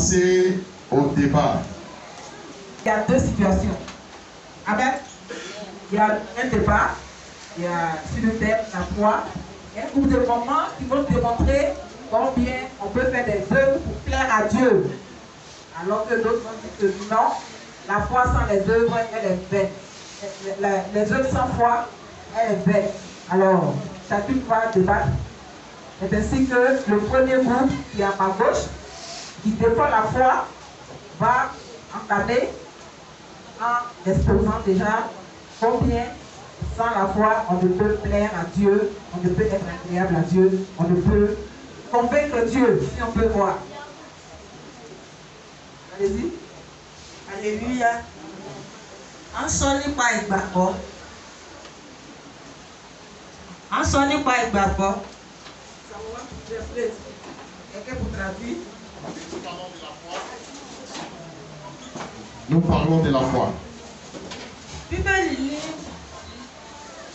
passer au débat. Il y a deux situations. Amen. Il y a un débat, il y a sur le thème la foi, et un groupe de moments qui vont démontrer combien on peut faire des œuvres pour plaire à Dieu. Alors que d'autres vont dire que non, la foi sans les œuvres, elle est vaine. Les œuvres sans foi, elle est vaine. Alors, chacune va débattre. C'est ainsi que le premier groupe qui est à ma gauche, qui défend la foi, va entamer en exposant déjà combien sans la foi on ne peut plaire à Dieu, on ne peut être agréable à Dieu, on ne peut convaincre Dieu, si on peut voir. Allez-y. Alléluia. En sọ nípa ìgbàgbọ́. En sọ nípa ìgbàgbọ́. Quelqu'un pour traduire? Nous parlons de la foi. Bíbélì ní.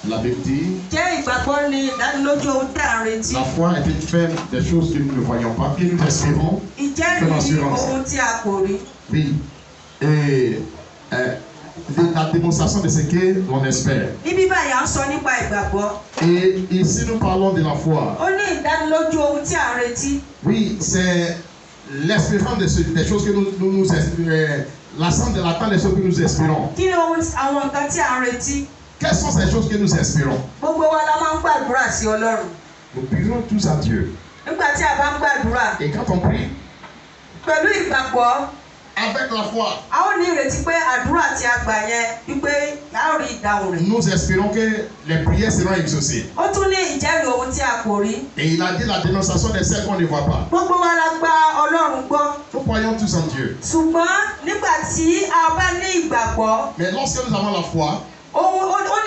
La Bible dit, Jẹ́ ìgbàgbọ́ ni ìdánilójú ohun tí à ń retí. la foi est une fin des choses que nous ne voyons pas, que nous espérons. Ìjẹ́rìí ohun tí a kò rí. Oui. Et la démonstration de ce que l'on espère. Níbí báyìí à ń sọ nípa ìgbàgbọ́. Et ici nous parlons de la foi. Ó ní ìdánilójú ohun tí à ń retí. Oui, c'est l'espérance des choses que nous espérons. L'attente de l'attente des choses que nous espérons. Kí ni àwọn nǹkan tí à ń retí? Quelles sont ces choses que nous espérons? Gbogbo wa la máa ń gbàdúrà sí Ọlọ́run. Nous prions tous à Dieu. Nígbà tí a bá ń gbàdúrà. Et quand on prie, pẹ̀lú ìgbàgbọ́. avec la foi, a ó ní ìrètí pé àdúrà tí a gbà yẹn wípé a ó rí ìdáhùn rẹ̀. nous espérons que les prières seront exaucées. Ó tún ní ìjẹ́rìí ohun tí a kò rí. Et il a dit la dénonciation de celles qu'on ne voit pas. Gbogbo wa la gba Ọlọ́run gbọ́. Nous croyons tous en Dieu. Ṣùgbọ́n nígbà tí a bá ní ìgbàgbọ́. Mais lorsque nous avons la foi, ó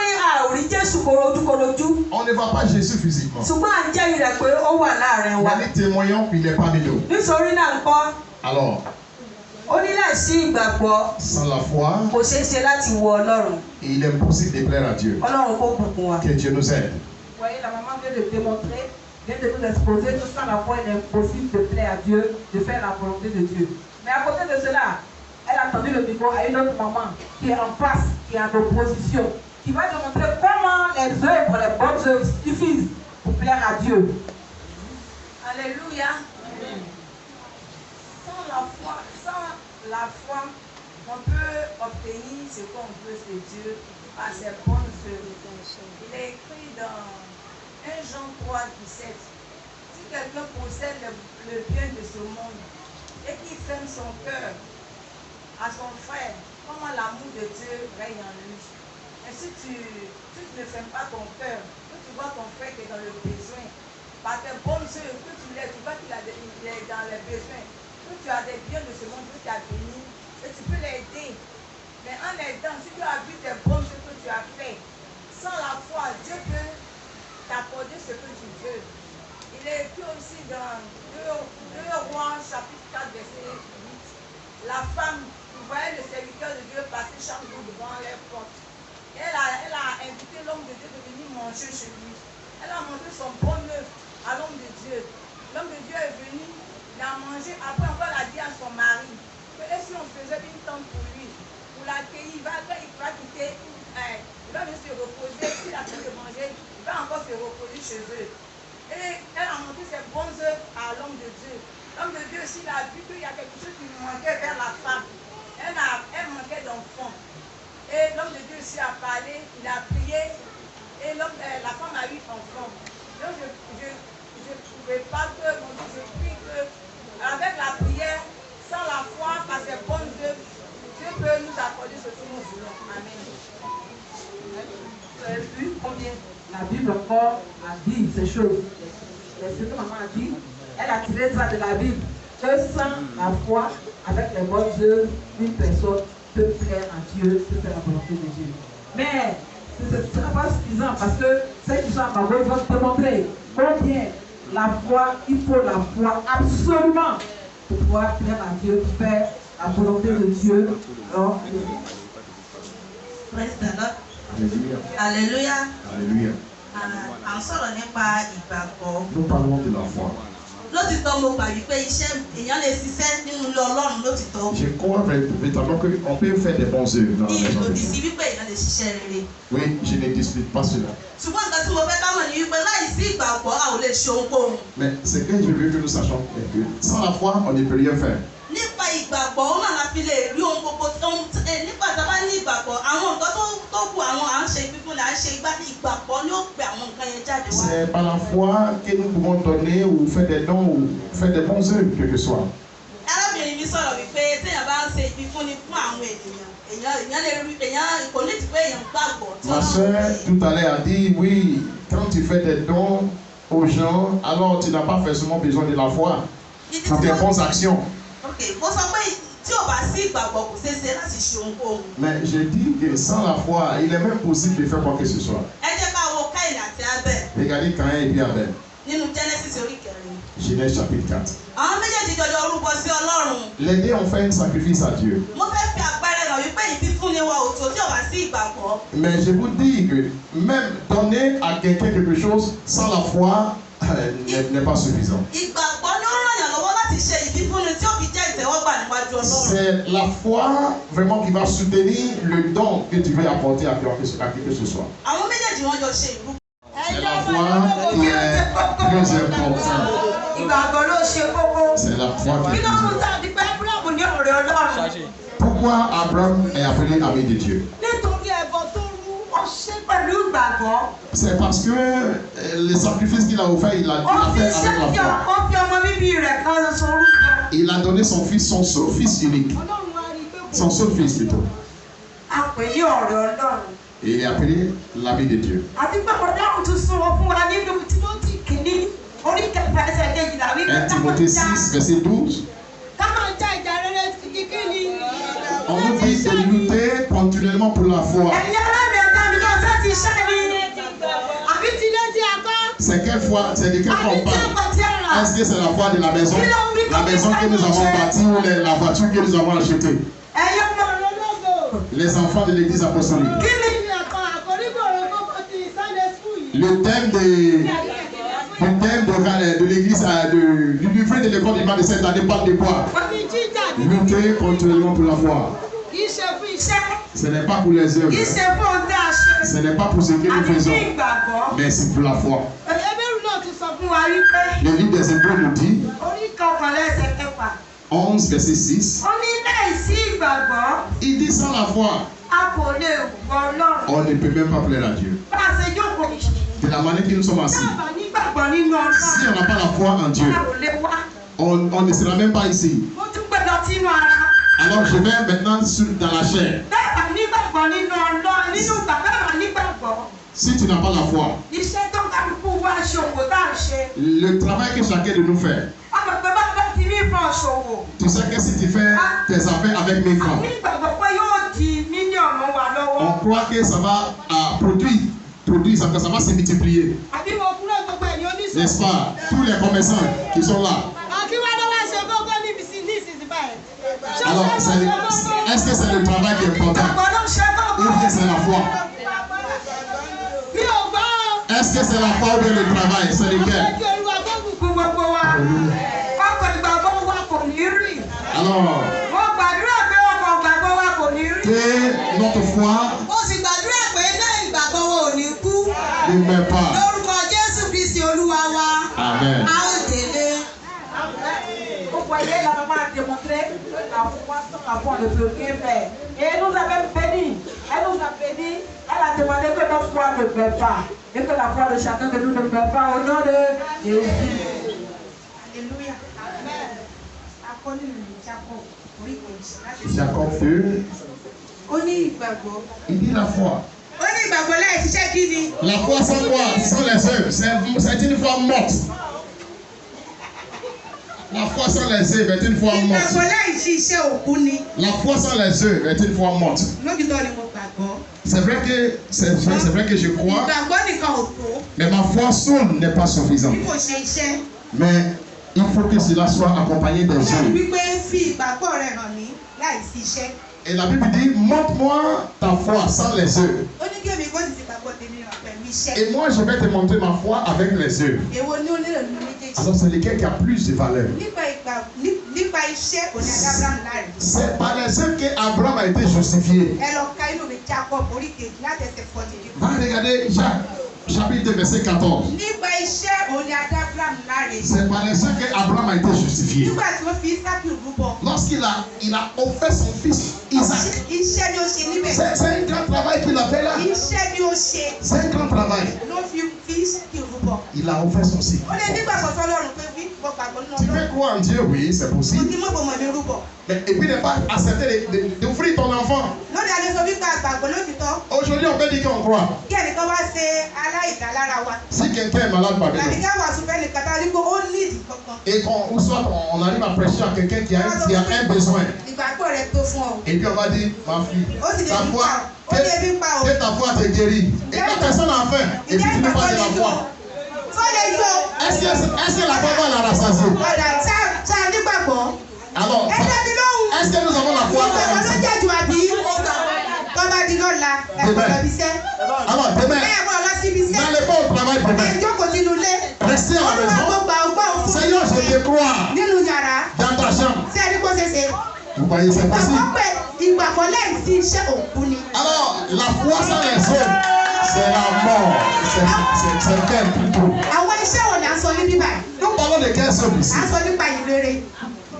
ní a ò rí Jésù korojúkorojú. on ne voit pas Jésus physiquement. Ṣùgbọ́n à ń jẹ́rìí rẹ̀ pé ó wà láàrin wa. Mais nous témoignons qu'il n'est pas parmi nous. Nítorí náà ńkọ́. Alors, ó ní láìsí ìgbàgbọ́. sans la foi, kò ṣeé ṣe láti wo Ọlọ́run. il est impossible de plaire à Dieu. Ọlọ́run kó bùkún wa. Que Dieu nous aide. Vous voyez, la maman vient de démontrer, vient de nous exposer que sans la foi, il est impossible de plaire à Dieu, de faire la volonté de Dieu. Mais à côté de cela, elle a tendu le micro à une autre maman qui est en face, qui est en opposition, qui va démontrer comment les œuvres, les bonnes œuvres suffisent pour plaire à Dieu. Alléluia. Sans la foi, on peut obtenir ce qu'on veut de Dieu par ses bonnes œuvres. Il est écrit dans 1 Jean 3, 17. Si quelqu'un possède le bien de ce monde et qu'il ferme son cœur à son frère, comment l'amour de Dieu règne en lui. Et si tu ne fermes pas ton cœur, que tu vois ton frère qui est dans le besoin, par tes bonnes œuvres, que tu vois qu'il est dans les besoins, que tu as des biens de ce monde, que tu as béni, et tu peux l'aider. Mais en aidant, si tu as vu tes bonnes œuvres que tu as fait, sans la foi, Dieu peut t'accorder ce que tu veux. Il est écrit aussi dans 2 Rois chapitre 4 verset 8. La femme, vous voyez le serviteur de Dieu passer chaque jour devant les portes. Elle a invité l'homme de Dieu de venir manger chez lui. Elle a montré son bonne œuvre à l'homme de Dieu. L'homme de Dieu est venu, il a mangé, après encore il a dit à son mari que si on faisait une tente pour lui, pour l'accueillir, il va quitter, il va venir se reposer, s'il a fait de manger, il va encore se reposer chez eux. Et elle a montré ses bonnes œuvres à l'homme de Dieu. L'homme de Dieu aussi, il a vu qu'il y a quelque chose qui manquait vers la femme. Elle manquait d'enfant. Et l'homme de Dieu aussi a parlé, il a prié, et la femme a eu enfant. Donc je ne pouvais pas que, mon Dieu, je prie que, avec la prière, sans la foi, par ses bonnes œuvres, Dieu peut nous accorder ce que nous voulons. Amen. Vous avez vu combien la Bible encore a dit ces choses. C'est ce que maman a dit. Elle a tiré ça de la Bible. Que sans la foi, avec les bonnes œuvres, une personne peut plaire à Dieu, peut faire la volonté de Dieu. Mais ce ne sera pas suffisant parce que ceux qui sont à ma voix vont démontrer combien la foi, il faut la foi absolument pour pouvoir plaire à Dieu, pour faire la volonté de Dieu. Alors, Praise the Lord. Alléluia. Alléluia. Alléluia. À ń sọ̀rọ̀ nípa ìgbàgbọ́. Nous parlons de la foi. lótìtọ́ mo gbà wípé iṣẹ́ èèyàn lè ṣiṣẹ́ nínú ilé Ọlọ́run lótìtọ́. Je crois véritablement qu'on peut faire des bons œuvres dans la maison de Ìlòdì sí Dieu. wípé èèyàn lè ṣiṣẹ́ rere. Oui, je ne dispute pas cela. Ṣùgbọ́n nǹkan tí mo fẹ́ ká mọ̀ ní wípé láì sí ìgbàgbọ́ a ò lè ṣe ohunkóhun. Mais ce que je veux que nous sachions est que sans la foi, on ne peut rien faire. Nípa ìgbàgbọ́ ó náà la fi lè rí ohun gbogbo nípa tá a bá ní ìgbàgbọ́ àwọn nǹkan tó kù àwọn à ń ṣe fífún là ń ṣe ìgbàgbọ́ ni ó pe àwọn nǹkan yẹn jáde wá. C'est par la foi que nous pouvons donner ou faire des dons ou faire des bons œuvres, quel que soit. Arábìnrin mi sọ̀rọ̀ wípé téèyàn bá ń ṣe ìfífúnni fún àwọn èèyàn lè rí èèyàn kò ní ti pé èèyàn gbàgbọ́. Ma soeur tout à l'heure a dit, oui, quand tu fais des dons aux gens, alors tu n'as pas forcément besoin de la foi pour tes bonnes actions. Ok, mo sọ pé tí ò bá sí ìgbàgbọ́ kò ṣeé ṣe láti ṣe ohunkóhun. Mais je dis que sans la foi, il est même possible de faire quoi que ce soit. Ẹ jẹ́ ká wo Káínì àti Ábẹ́lì Regardez Caïn et bien Abel. nínú Genesis orí 4. Genèse chapitre 4. Àwọn méjèèjì jọjọ rúbọ sí Ọlọ́run. Les deux ont fait un sacrifice à Dieu. Mo fẹ́ fi àpẹẹrẹ hàn wípé ìfífúnni wa ò tó tí ò bá sí ìgbàgbọ́. Mais je vous dis que même donner à quelqu'un quelque chose sans la foi n'est pas suffisant. Ìgbàgbọ́ ni ó ràn yàn lọ́wọ́ láti ṣe ìfífúnni tí ó fi jẹ́ ìtẹ́wọ́gbà níwájú Ọlọ́run. C'est la foi vraiment qui va soutenir le don que tu veux apporter à qui que ce soit. Àwọn méjèèjì wọ́n jọ ṣe ìrúbọ. C'est la foi qui est très importante. Ìgbàgbọ́ ló ṣe kókó. C'est la foi qui Kí est ló très mú tàbí pé Ábúráhámù ní ọ̀rẹ́ Ọlọ́run? Pourquoi Abraham est appelé ami de Dieu? Nítorí ẹbọ tó rú ó ṣe pẹ̀lú ìgbàgbọ́. C'est parce que les sacrifices qu'il a offert, il a fait avec la foi. Ó fi ọmọ bíbí rẹ̀ kan ṣoṣo rúbọ. Il a donné son fils, son seul fils unique. Son seul fils plutôt. A pè ní ọ̀rẹ́ Ọlọ́run. Et il est appelé l'ami de Dieu. Àti pé Ọlọ́run tún sọ fún wa nínú Tímótì kìíní orí kẹfà ẹsẹ̀ kejìlá wípé 1 Timothée 6, verset 12. ká máa já ìjà rere kíkíní. On nous dit de lutter continuellement pour la foi. Ẹ̀yin alábẹ̀ ọ̀gá mi náà fẹ́ ti ṣẹ́ mi. Àbí ti lé tí a kọ́. C'est quelle foi, c'est de quelle foi Àbí on tí a parle? kọ̀ tí a rà. Est-ce que c'est la foi de la maison? La maison que nous avons bâtie ou la voiture que nous avons achetée? Ẹ̀yin ọmọ ológo. Les enfants de l'église apostolique. Kí ni àkọ́rígbòrò gbogbo ti Sunday school yìí? Le thème de l'église, du livret de l'école du de cette année parle de quoi? Wọ́n ti jíjà ní. Lutter continuellement pour la foi. Kì í ṣe fún iṣẹ́. Ce n'est pas pour les œuvres. Kì í ṣe fún ohun tí a ṣe. Ce n'est pas pour ce que nous Àti ní faisons. ìgbàgbọ́. Mais c'est pour la foi. Ẹbẹ̀rù náà ti sọ fún wa wípé. Le livre des Hébreux nous dit, Orí kọkànlá ẹsẹ̀ kẹfà. 11 verset 6, Ó ní láìsí ìgbàgbọ́, il dit sans la foi, a kò lè gbọ́ Ọlọ́run. on ne peut même pas plaire à Dieu. Bá a ṣe jókòó yìí. De la manière que nous sommes assis, Dábàá nígbàgbọ́ nínú si Ọlọ́run. on n'a pas la foi en Dieu, A ò lè wá. on ne sera même pas ici. Mo tún gbọ́dọ̀ sínú ara. Alors je vais maintenant dans la chair. Dábàá nígbàgbọ́ nínú Ọlọ́run. Nínú bàbá nígbàgbọ́. Si tu n'as pas la foi, Iṣẹ́ tó kálukú wá ṣòwò tá à ń ṣe. le travail que chacun de nous fait, Ọmọ pé bàbá ti ní ìfọ̀ ṣòwò. tu sais que si tu fais tes affaires avec mes francs, Nígbàgbọ́ pé yóò di mílíọ̀nù wa lọ́wọ́. on croit que ça va produire, ça va se multiplier. Àbí mo kúrò gbogbo ẹ̀yìn oníṣòwò. N'est-ce pas? Tous les commerçants qui sont là. Àti wá lọ́wọ́ ṣe gógó níbi sí ní ìsinsìnyí báyìí. Alors, est-ce que c'est le travail qui est important? Ìgbàgbọ́ ló ń ṣe gógó. Ou bien c'est la foi? Mi ò gbọ́. Est-ce que c'est la foi ou bien le travail? C'est lequel? Ọjọ́ Olúwa tó bùkún gbogbo wa. Ọkọ̀ ìgbàgbọ́ wa kò ní rì. Alors, Mo gbàdúrà pé ọkọ̀ ìgbàgbọ́ wa kò ní rì. que notre foi Mo sì gbàdúrà pé náà ìgbàgbọ́ wa ò ní kú. ne meurt pas. Lórúkọ Jésù Kristi Olúwa wa. Amen. A ó délé. Vous voyez, la maman a démontré que la foi sans la foi ne peut rien faire. Et elle nous avait béni. Elle nous a béni. Elle a demandé que notre foi ne meurt pas. Et que la foi de chacun de nous ne meurt pas au nom de Jésus. Alléluia. Amen. Akọ́ni Jacob orí kejì. Jacob 2, Ó ní ìgbàgbọ́. il dit la foi. Ó ní ìgbàgbọ́ láì ṣiṣẹ́ kí ni? La foi sans quoi? Sans les œuvres. C'est une foi morte. La foi sans les œuvres est une foi Ìgbàgbọ́ morte. láì ṣiṣẹ́ òkú ni. La foi sans les œuvres est une foi morte. Lójútọ́ ni mo gbàgbọ́. C'est vrai que je crois, Ìgbàgbọ́ nìkan ò tó. mais ma foi seule n'est pas suffisante. Bí kò ṣe iṣẹ́. Mais il faut que cela soit accompagné des Ọlọ́run œuvres. wípé fi ìgbàgbọ́ rẹ̀ hàn mí láì sí iṣẹ́. Et la Bible dit, montre-moi ta foi sans les œuvres. Ó ní kí èmi kó sì ti gbàgbọ́ tèmi hàn pẹ̀lú iṣẹ́. Et moi, je vais te montrer ma foi avec les œuvres. Èwo ni ó nílò nínú méjèèjì? Alors c'est lequel qui a plus de valeur? Nípa iṣẹ́ òní Abraham láre. C'est par les œuvres qu'Abraham a été justifié. Ẹ lọ ka inú mi Jacob orí kejì láti ẹsẹ̀ 42. Va regarder Jacques, chapitre 2, verset 14. Nípa iṣẹ́ òní Abraham láre. C'est par les œuvres qu'Abraham a été justifié. Nígbà tí wọ́n fi Isaac rúbọ. Lorsqu'il a offert son fils Isaac. Iṣẹ́ ni ó ṣe níbẹ̀. C'est un grand travail qu'il a fait là. Iṣẹ́ ni ó ṣe. C'est un grand travail. Ló fi Isaac rúbọ. Il a offert son fils. Ó lè nígbàgbọ́ sọ́lọ́run pé bí mo gbàgbọ́ nínú Tu Ọlọ́run. peux croire en Dieu, oui, c'est Mo possible. ti mọ̀ bọ̀ mọ̀ mi rúbọ. Mais, et puis ne pas accepter d'offrir ton enfant. Lónìí alẹ́ sọ wípé àgbàgbọ́ lótìtọ́. Aujourd'hui, on peut dire qu'on croit. Kí ẹnìkan wá ṣe aláìdálára wa. Si quelqu'un est malade parmi Tàbí nous, ká wà sùn fẹ́ nìkan tá a rí pé ó nídìí kankan. et qu'on, ou soit on arrive à prêcher à quelqu'un qui a un besoin, Ìgbàgbọ́ rẹ̀ tó fún ọ. et puis on va dire, ma fille, Ó sì lè ta bí foi, pa ó lè bí pa o. que ta foi te guérit. Et la personne a faim, et puis tu ne pas de la foi. Tó lè yọ. Est-ce que la foi va la rassasier? Ọ̀dà tá a nígbàgbọ́. Alors, Ẹ dábí lóhùn. est-ce que nous avons la foi? Ìgbàgbọ́ ló jẹ́ ju àbí. Tó bá di lọ́la, ẹ kò lọ bí iṣẹ́. Alors, demain, Bẹ́ẹ̀ kò lọ síbi iṣẹ́. n'allez pas au travail Ẹ demain. jókòó sínú ilé. Restez à la Olúwa maison. gbogbo ọgbọ́n fún Seigneur, je te crois nínú yàrá. dans ta chambre. Ṣé ẹni kó ṣe ṣe? Vous voyez, c'est possible. Ìgbàgbọ́ pé ìgbàgbọ́ lẹ́yìn sí iṣẹ́ òkú ni. Alors, la foi sans les œuvres, c'est la mort. C'est quel plutôt? Àwọn iṣẹ́ wo ni à ń sọ ní bíbá yìí? Nous parlons de quelles œuvres ici? À ń sọ nípa ìrere.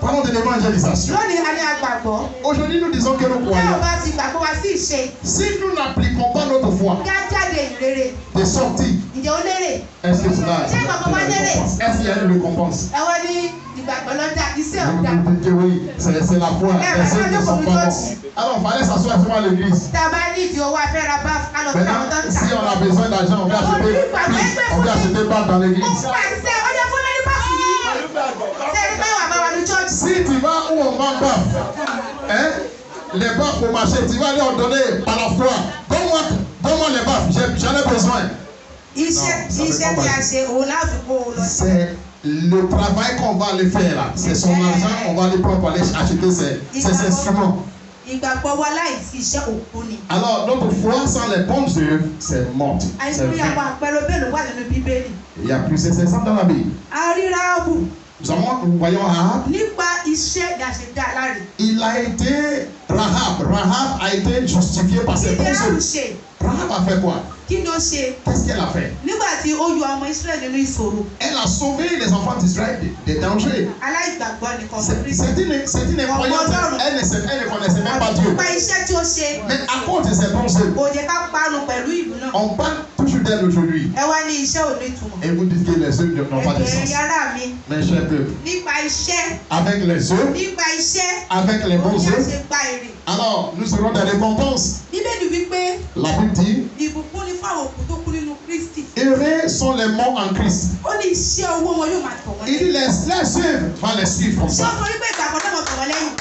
Parlons de l'évangélisation. Lónìí a ní agbàgbọ́. Aujourd'hui, nous disons que nous Bí croyons. o bá ti gbàgbọ́ wa sí ìṣe, Si nous n'appliquons pas notre foi kí á jáde ìrere. de sortie, Ǹjẹ́ ó lérè? est-ce que cela Ṣé ìgbàgbọ́ wa lérè? est-ce qu'il y a une récompense? Ẹ wọ́n ní ìgbàgbọ́ lọ́jà iṣẹ́ ọ̀dà. Vous dites que oui, c'est la foi. Les œuvres ne sont pas bonnes. Alors, il fallait s'asseoir souvent à l'église. Tá a bá ní ìdí owó afẹ́ ra bá a lọ fún àwọn tó Maintenant, ń tà. si on a besoin d'argent, on peut acheter bas dans Mo l'église. pàṣẹ ọjọ́ fún lẹ́ni bá sì yí. Ṣé ẹni pé wà bá wà ní church? Si tu vas où on vend baf, hein, les baffes au marché, tu vas leur donner par la foi. Donne-moi les baffes, j'en ai besoin. Iṣẹ́ tí a ṣe òun láti kó o lọ. C'est le travail qu'on va aller faire là. C'est son argent, on va aller prendre pour aller acheter ces instruments. Ìgbàgbọ́ wa láìsí iṣẹ́ òkú ni. Alors, notre foi sans les bonnes œuvres, c'est mort. C'est Àìsí vain. àwọn àpẹẹrẹ bẹ́ẹ̀ ló wà nínú Bíbélì. Il y a plusieurs exemples dans la Bible. A rí Ráhábù Nous voyons Rahab. nípa iṣẹ́ ìdàṣẹ̀dá láre. Il a été Rahab a été justifié par ses Kí ni bonnes Ráhábù œuvres. ṣe? Rahab a fait quoi? Kí ni ó ṣe? Qu'est-ce qu'elle a fait? Nígbà tí ó yọ ọmọ Ísírẹ́lì nínú ìṣòro, Elle a sauvé les enfants d'Israël des dangers. aláìgbàgbọ́ nìkan C'est une incroyante. Elle ne connaissait même pas Dieu. nípa iṣẹ́ tí ó ṣe, Mais à cause de ses bonnes œuvres, kò jẹ́ ká parun pẹ̀lú ìlú náà. on parle toujours d'elle aujourd'hui. Ẹ wá ní iṣẹ́ ò ní ìtumọ̀. Et vous dites que les œuvres n'ont pas de Ẹ̀jẹ̀ sens. yàrá mi Mes chers peuples, nípa iṣẹ́, avec les œuvres, nípa iṣẹ́, avec les ó bonnes ní œuvres, àṣẹ gba èrè. alors nous serons des récompenses. Bíbélì wípé La Bible dit, ìbùkún ni fún àwọn òkú tó kú nínú Kristi. heureux sont les morts en Christ. Ó ní iṣẹ́ owó wọn yóò máa tọ̀ wọ́n Il dit, lẹ́yìn. les œuvres vont les suivre comme Ṣé ça. ó torí pé ìgbàgbọ́ náà mọ̀ tọ̀ wọ́n lẹ́yìn?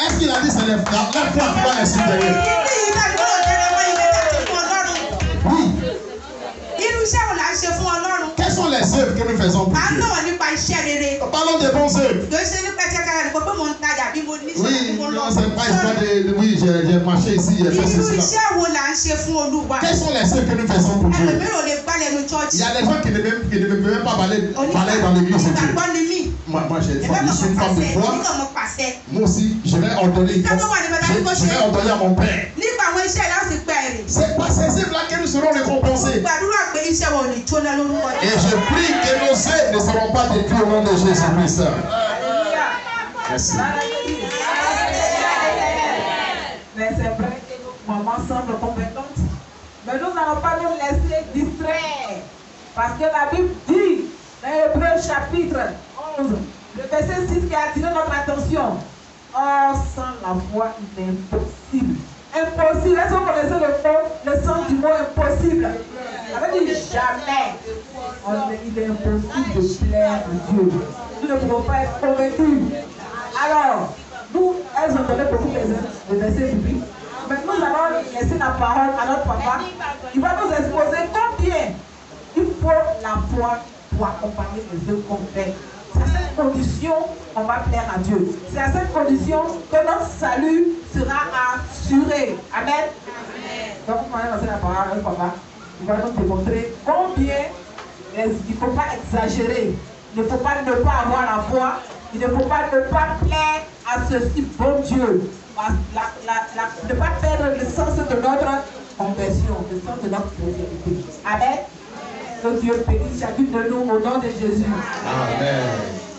Est-ce qu'il a dit c'est la foi qui va les suivre derrière? Ìdí yìí náà ni gbọ́dọ̀ jẹ́ ọmọ ìwé tàbí fún Ọlọ́run. Oui. Irú iṣẹ́ wo là ń ṣe fún Ọlọ́run? Quelles sont les œuvres que nous faisons pour À ń Dieu? sọ̀rọ̀ nípa iṣẹ́ rere. Parlons des bonnes œuvres. Kì í ṣe nípa ẹ̀ka kára nìkan pé mò ń tajà bí mo ní Oui, ṣe mo lọ. non, c'est pas histoire de. Oui, j'ai marché ici, j'ai fait Irú ceci là. iṣẹ́ wo là ń ṣe fún Olúwa? Quelles sont les œuvres que nous faisons pour Dieu? Ẹlòmíràn ò lè gbálẹ̀ nu Il chọ́ọ̀chì. y a des gens qui ne peuvent même pas balayer dans l'église de Dieu. Ìgbàgbọ́ ni mí. Moi j'ai une Ẹgbẹ́ femme, je suis une femme de pàṣẹ, foi. nígbà mo pàṣẹ. Moi aussi, je vais ordonner. Je vais ordonner à mon père. Nípa àwọn iṣẹ́ láti gba èrè. C'est par ces œuvres-là que nous serons récompensés. Gbàdúrà pé iṣẹ́ wọn ò ní jóná lórúkọ Et je prie que nos œuvres ne seront pas détruites au nom de Jésus-Christ. Merci. Mais c'est vrai que nos mamans semblent compétentes. Mais nous n'allons pas nous laisser distraire. Parce que la Bible dit, dans Hébreux chapitre 11, le verset 6 qui a attiré notre attention. Or, sans la foi, il est impossible. Impossible. Est-ce que vous connaissez le sens du mot impossible? Ça veut dire jamais. Il est impossible de plaire à Dieu. Nous ne pouvons pas être convaincus. Alors, nous, elles ont donné beaucoup de versets bibliques. Mais nous allons laisser la parole à notre papa. Il va nous exposer combien il faut la foi pour accompagner les œuvres qu'on fait. C'est à cette condition qu'on va plaire à Dieu. C'est à cette condition que notre salut sera assuré. Amen. Donc, on va lancer la parole à notre papa. Il va nous démontrer combien il ne faut pas exagérer Il ne faut pas ne pas avoir la foi. Il ne faut pas ne pas plaire à ceci, bon Dieu. Ne pas perdre le sens de notre conversion, le sens de notre prospérité. Amen. Que Dieu bénisse chacune de nous au nom de Jésus. Amen.